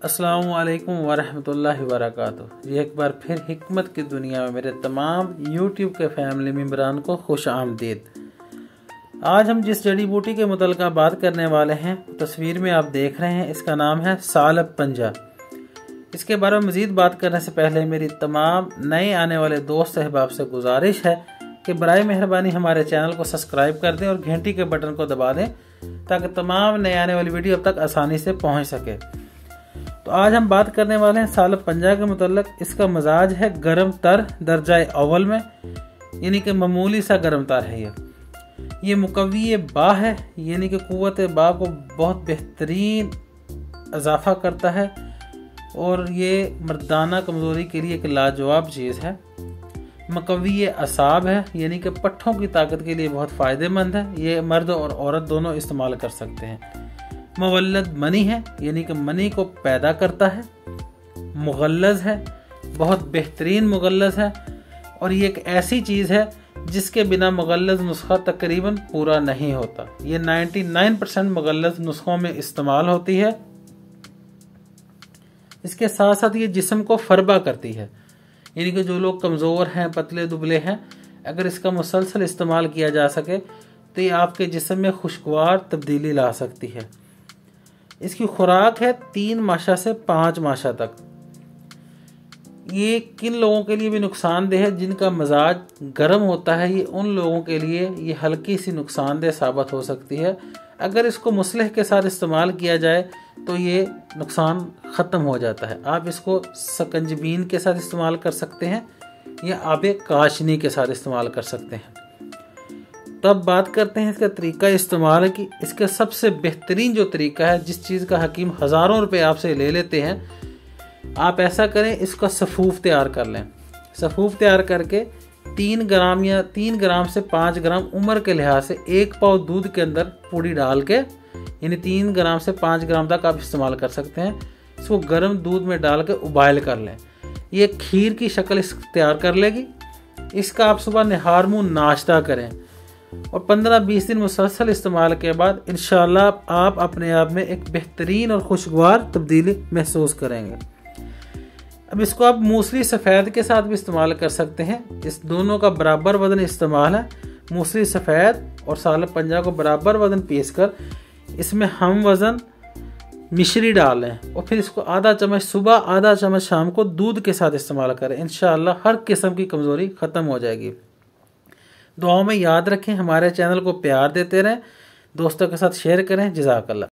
अस्सलामु अलैकुम वरहमतुल्लाहि वबरकातुहू। ये एक बार फिर हिकमत की दुनिया में मेरे तमाम यूट्यूब के फैमिली मेम्बरान को खुश आमदीद। आज हम जिस जड़ी बूटी के मुतल्लिक़ बात करने वाले हैं, तस्वीर में आप देख रहे हैं, इसका नाम है सालब पंजा। इसके बारे में मज़ीद बात करने से पहले मेरी तमाम नए आने वाले दोस्त अहबाब से गुजारिश है कि बराए मेहरबानी हमारे चैनल को सब्सक्राइब कर दें और घंटी के बटन को दबा दें ताकि तमाम नए आने वाली वीडियो अब तक आसानी से पहुंच सके। तो आज हम बात करने वाले हैं सालब पंजा के मुतल्लिक़। इसका मजाज है गर्म तर दर्जा अव्वल में, यानी कि मामूली सा गर्म तर है। ये मुकव्वी बा है, यानी कि क़ुव्वत बा को बहुत बेहतरीन इजाफा करता है और ये मर्दाना कमज़ोरी के लिए एक लाजवाब चीज़ है। मुकव्वी असाब है, यानी कि पट्ठों की ताकत के लिए बहुत फ़ायदेमंद है। ये मर्द और औरत दोनों इस्तेमाल कर सकते हैं। मुवल्लद मनी है, यानी कि मनी को पैदा करता है। मुगल्लज़ है, बहुत बेहतरीन मुगल्लज़ है और ये एक ऐसी चीज़ है जिसके बिना मुगल्लज़ नुस्खा तकरीबन पूरा नहीं होता। ये 99% मुगल्लज़ नुस्खों में इस्तेमाल होती है। इसके साथ साथ ये जिस्म को फरबा करती है, यानी कि जो लोग कमज़ोर हैं, पतले दुबले हैं, अगर इसका मुसलसल इस्तेमाल किया जा सके तो ये आपके जिस्म में खुशगवार तब्दीली ला सकती है। इसकी खुराक है 3 माशा से 5 माशा तक। ये किन लोगों के लिए भी नुकसानदेह है जिनका मजाज गर्म होता है, ये उन लोगों के लिए ये हल्की सी नुकसानदेह साबित हो सकती है। अगर इसको मुसलह के साथ इस्तेमाल किया जाए तो ये नुकसान ख़त्म हो जाता है। आप इसको सकंजबीन के साथ इस्तेमाल कर सकते हैं या आबे काशनी के साथ इस्तेमाल कर सकते हैं। तब बात करते हैं इसका तरीका इस्तेमाल की। इसका सबसे बेहतरीन जो तरीका है, जिस चीज़ का हकीम हज़ारों रुपए आपसे ले लेते हैं, आप ऐसा करें, इसका सफ़ूफ तैयार कर लें। सफ़ूफ तैयार करके 3 ग्राम या 3 ग्राम से 5 ग्राम उम्र के लिहाज से 1 पाव दूध के अंदर पूड़ी डाल के, यानी 3 ग्राम से 5 ग्राम तक आप इस्तेमाल कर सकते हैं। इसको गर्म दूध में डाल के उबाल कर लें। ये खीर की शक्ल तैयार कर लेगी। इसका आप सुबह निहार मुँह नाश्ता करें और 15-20 दिन मुसलसल इस्तेमाल के बाद इंशाअल्लाह आप अपने आप में एक बेहतरीन और खुशगवार तब्दीली महसूस करेंगे। अब इसको आप मूसली सफ़ेद के साथ भी इस्तेमाल कर सकते हैं। इस दोनों का बराबर वज़न इस्तेमाल है। मूसली सफ़ेद और सालब पंजा को बराबर वज़न पीस कर इसमें हम वज़न मिश्री डालें और फिर इसको आधा चम्मच सुबह, आधा चम्मच शाम को दूध के साथ इस्तेमाल करें। इंशाअल्लाह हर किस्म की कमज़ोरी ख़त्म हो जाएगी। दुआओं में याद रखें, हमारे चैनल को प्यार देते रहें, दोस्तों के साथ शेयर करें। जज़ाकल्लाह।